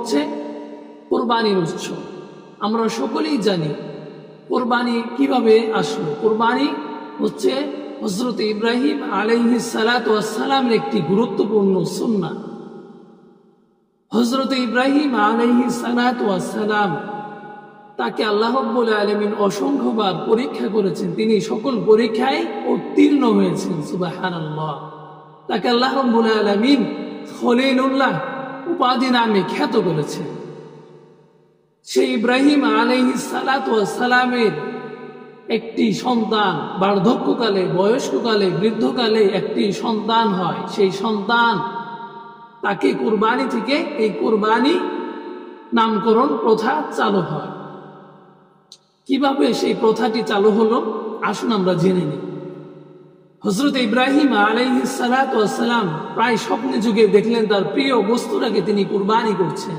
হচ্ছে কুরবানির উৎসব। আমরা সকলেই জানি কুরবানি কিভাবে আসলো। কুরবানি হচ্ছে হযরত ইব্রাহিম আলাইহিস সালাতু ওয়াস সালামের একটি গুরুত্বপূর্ণ সুন্নাহ। হযরত ইব্রাহিম আলাইহিস সালাতু ওয়াস সালাম তাকে আল্লাহ রাব্বুল আলামিন অসংখ্যবার পরীক্ষা করেছেন, তিনি সকল পরীক্ষায় উত্তীর্ণ হয়েছেন। সুবহানাল্লাহ। তাকে আল্লাহ রাব্বুল আলামিন খলিলুল্লাহ উপাধি নামে খ্যাত করেছেন। সেই ইব্রাহিম আলাইহিস সালাতু ওয়াস সালামের একটি সন্তান বার্ধক্যকালে, বয়স্ককালে, বৃদ্ধকালে একটি সন্তান হয়। সেই সন্তান তাকে কুরবানি থেকে এই কুরবানি নামকরণ প্রথা চালু হয়। কিভাবে সেই প্রথাটি চালু হলো আসুন আমরা জেনে নিই। হযরত ইব্রাহিম আলাইহিস সালাতু ওয়াস সালাম প্রায় স্বপ্নে যুগে দেখলেন তার প্রিয় বস্তুটাকে তিনি কুরবানি করছেন।